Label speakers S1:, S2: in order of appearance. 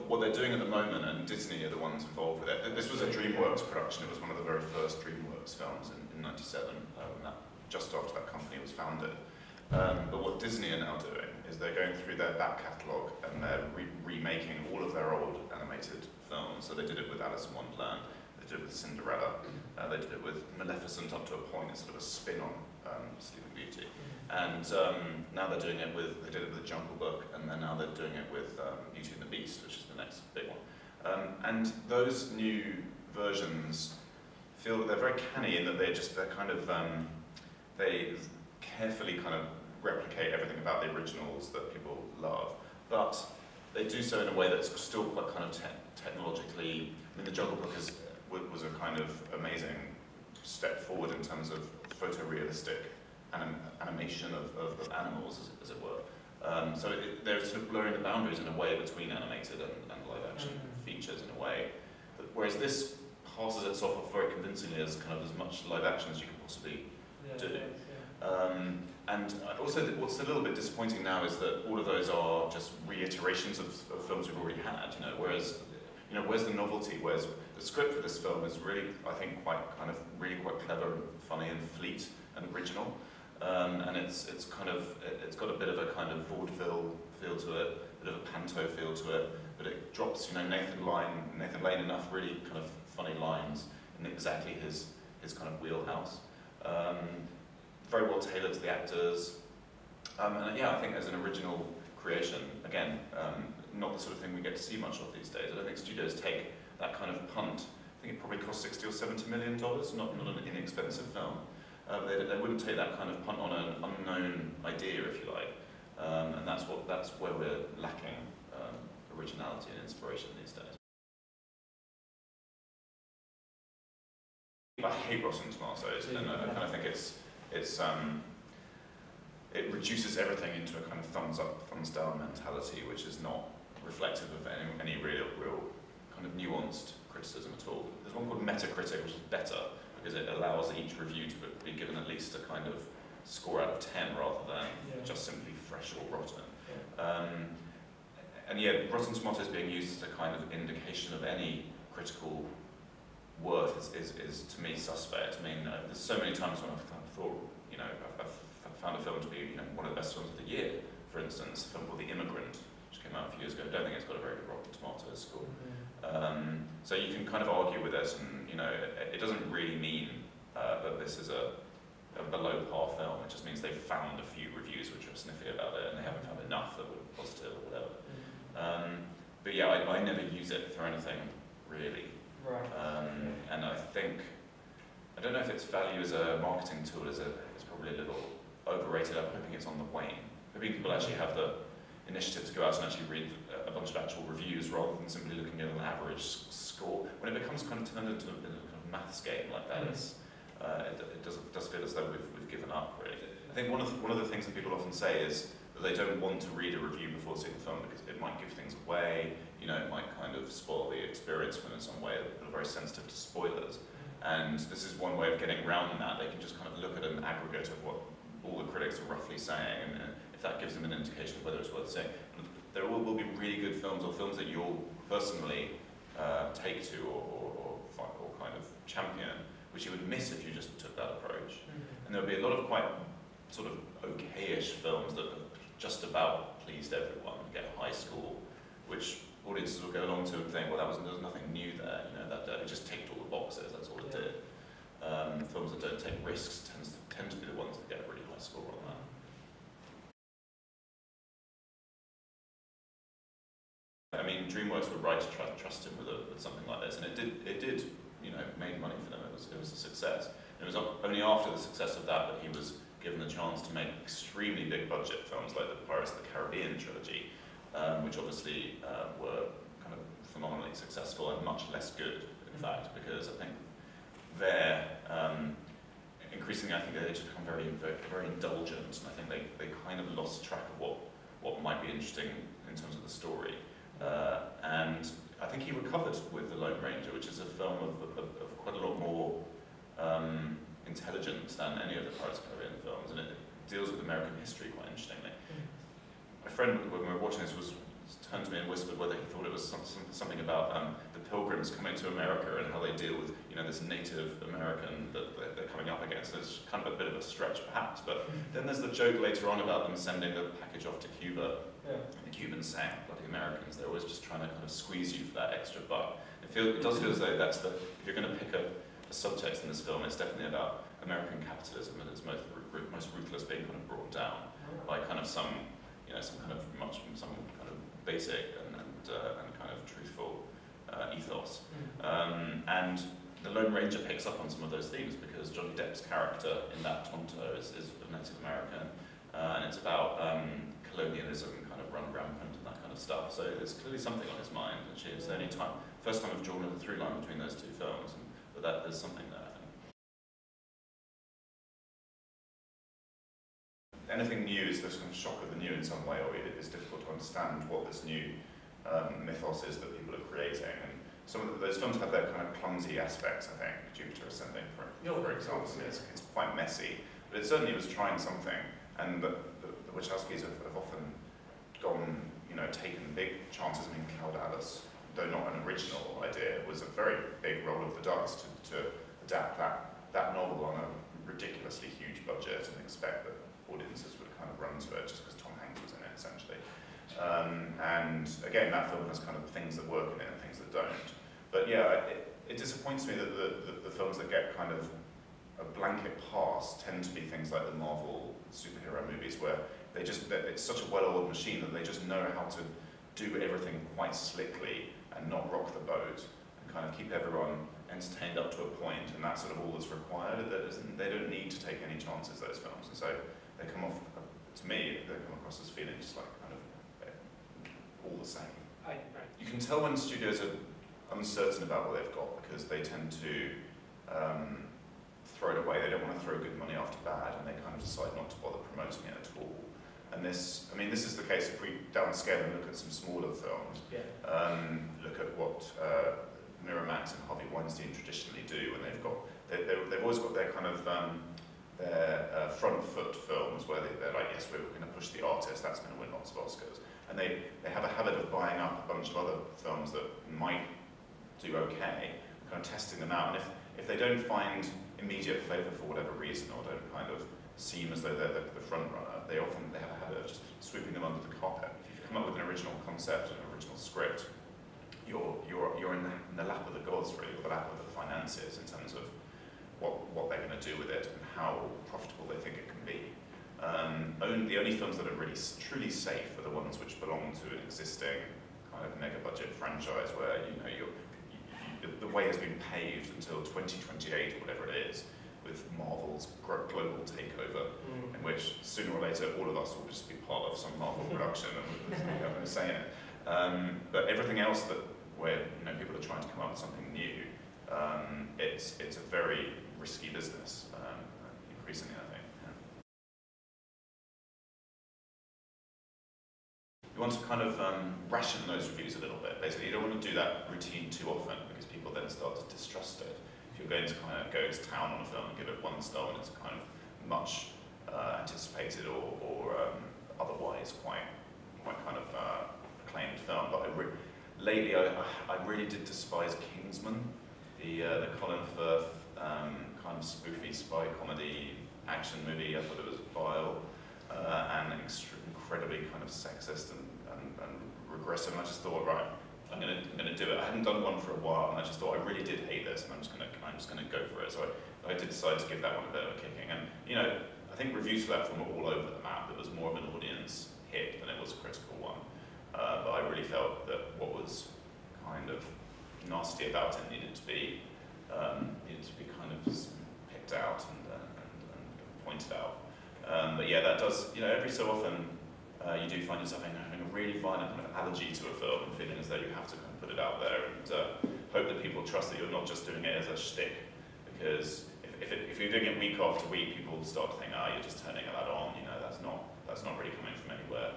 S1: what they're doing at the moment, and Disney are the ones involved with it. This was a DreamWorks production. It was one of the very first DreamWorks films in '97, just after that company was founded. But what Disney are now doing is they're going through their back catalogue and they're remaking all of their old animated films. So they did it with Alice in Wonderland, they did it with Cinderella, they did it with Maleficent up to a point. It's sort of a spin on Sleeping Beauty. And now they're doing it with, they did it with The Jungle Book, and then now they're doing it with Beauty and the Beast, which is the next big one. And those new versions feel that they're very canny in that they're kind of, they carefully kind of replicate everything about the originals that people love, but they do so in a way that's still quite kind of technologically. I mean, The Jungle Book was a kind of amazing step forward in terms of photorealistic animation of animals, as it were. So they're sort of blurring the boundaries in a way between animated and live-action features in a way. Whereas this passes itself off very convincingly as kind of as much live-action as you can possibly do. And also, what's a little bit disappointing now is that all of those are just reiterations of films we've already had. You know, whereas, you know, where's the novelty? Whereas the script for this film is really, I think, quite clever and funny and fleet and original. And it's got a bit of a kind of vaudeville feel to it, a bit of a panto feel to it, but it drops, you know, Nathan Lane enough really kind of funny lines in exactly his kind of wheelhouse. Very well tailored to the actors, and yeah, I think as an original creation, again, not the sort of thing we get to see much of these days. I don't think studios take that kind of punt. I think it probably cost $60 or $70 million, not an inexpensive film. They wouldn't take that kind of punt on an unknown idea, if you like, and that's where we're lacking originality and inspiration these days. I hate Rotten Tomatoes, and I kind of think it reduces everything into a kind of thumbs up, thumbs down mentality, which is not reflective of any real kind of nuanced criticism at all. There's one called Metacritic, which is better because it allows each review to be given at least a kind of score out of 10 rather than just simply fresh or rotten. And yeah, Rotten Tomatoes being used as a kind of indication of any critical worth is to me suspect. I mean, there's so many times when I've thought, you know, I've found a film to be, you know, one of the best films of the year. For instance, a film called The Immigrant, which came out a few years ago. I don't think it's got a very good Rotten Tomatoes score. So you can kind of argue with it, and you know, it doesn't really mean that this is a below par film. It just means they've found a few reviews which are sniffy about it, and they haven't found enough that were positive or whatever. But yeah, I never use it for anything really. Right. And I think, I don't know if its value as a marketing tool is probably a little overrated. I'm hoping it's on the wane. Hoping people actually have the initiative to go out and actually read a bunch of actual reviews rather than simply looking at an average score. When it becomes kind of turned into a kind of maths game like that, it does feel as though we've given up really. I think one of the things that people often say is that they don't want to read a review before seeing the film because it might give things away. You know, it might kind of spoil the experience for them in some way. People are very sensitive to spoilers. And this is one way of getting around that. They can just kind of look at an aggregate of what all the critics are roughly saying, and if that gives them an indication of whether it's worth seeing. There will be really good films, or films that you'll personally take to or kind of champion, which you would miss if you just took that approach. And there'll be a lot of quite sort of okay-ish films that have just about pleased everyone, get a high score, which audiences will go along to and think, well, there was nothing new there, you know, that it just ticked all the boxes, that's all it did. Films that don't take risks tend to be the ones that get a really high score on that. I mean, DreamWorks were right to trust him with something like this, and it did, you know, made money for them. It was a success. And it was only after the success of that he was given the chance to make extremely big budget films like the Pirates of the Caribbean trilogy, which obviously were kind of phenomenally successful and much less good, in fact, because I think increasingly I think they just become very indulgent, and I think they kind of lost track of what might be interesting in terms of the story. And I think he recovered with The Lone Ranger, which is a film of quite a lot more intelligence than any of the Pirates of the Caribbean films, and it deals with American history quite interestingly. My friend, when we were watching this, was turned to me and whispered whether he thought it was something about the Pilgrims coming to America and how they deal with, you know, this Native American that they're coming up against. It's kind of a bit of a stretch, perhaps. But then there's the joke later on about them sending the package off to Cuba. Yeah. The Cubans saying, bloody Americans, they're always just trying to kind of squeeze you for that extra buck. It does feel as though that's if you're going to pick a subtext in this film, it's definitely about American capitalism and its most ruthless being kind of brought down by kind of some kind of basic and kind of truthful ethos. And the Lone Ranger picks up on some of those themes because Johnny Depp's character in that Tonto is a Native American, and it's about colonialism kind of run rampant and that kind of stuff. So there's clearly something on his mind, and it's the only first time I've drawn a through line between those two films, but there's something there. Anything new is this kind of shock of the new in some way, or it is difficult to understand what this new mythos is that people are creating. And some of those films have their kind of clumsy aspects, I think. Jupiter Ascending, for example, it's quite messy, but it certainly was trying something. And the Wachowskis have often gone, taken big chances. I mean, Cloud Atlas, though not an original idea, was a very big roll of the dice to adapt that novel on a ridiculously huge budget and expect that audiences would kind of run to it just because Tom Hanks was in it, essentially. And again, that film has kind of things that work in it and things that don't. But yeah, it disappoints me that the films that get kind of a blanket pass tend to be things like the Marvel superhero movies, where it's such a well-oiled machine that they just know how to do everything quite slickly and not rock the boat and kind of keep everyone entertained up to a point, and that's sort of all that's required. They don't need to take any chances, those films, and so they come off, to me, they come across as feeling just like kind of all the same. Right. You can tell when studios are uncertain about what they've got because they tend to throw it away. They don't want to throw good money after bad, and they kind of decide not to bother promoting it at all. And this is the case if we downscale and look at some smaller films. Yeah. Look at what Miramax and Harvey Weinstein traditionally do, and they've always got their kind of their front foot films where they're like, yes, we're going to push the artist, that's going to win lots of Oscars. And they have a habit of buying up a bunch of other films that might do okay, kind of testing them out. And if they don't find immediate favour for whatever reason, or don't kind of seem as though they're the front runner, they have a habit of just sweeping them under the carpet. If you come up with an original concept, an original script, you're in the lap of the gods, really, or the lap of the finances in terms of what they're going to do with it and how profitable they think it can be. The only films that are really truly safe are the ones which belong to an existing kind of mega budget franchise where the way has been paved until 2028 or whatever it is, with Marvel's global takeover, in which sooner or later all of us will just be part of some Marvel production and we have no say in it. But everything else where people are trying to come up with something new, it's a very risky business, increasingly, I think. Yeah. You want to kind of ration those reviews a little bit. Basically, you don't want to do that routine too often because people then start to distrust it. If you're going to kind of go to town on a film and give it 1 star and it's kind of much anticipated or otherwise quite kind of acclaimed film. But lately, I really did despise Kingsman, the Colin Firth kind of spoofy spy comedy action movie. I thought it was vile and incredibly kind of sexist and regressive. And I just thought, right, I'm gonna do it. I hadn't done one for a while, and I just thought I really did hate this, and I'm just gonna go for it. So I did decide to give that one a bit of a kicking. And I think reviews for that film were all over the map. It was more of an audience hit than it was a critical one. But I really felt that what was kind of nasty about it needed to be kind of picked out and pointed out. But yeah, that does, every so often you do find yourself having a really violent kind of allergy to a film and feeling as though you have to kind of put it out there and hope that people trust that you're not just doing it as a shtick. Because if you're doing it week after week, people start to think, you're just turning that on, that's not really coming from anywhere.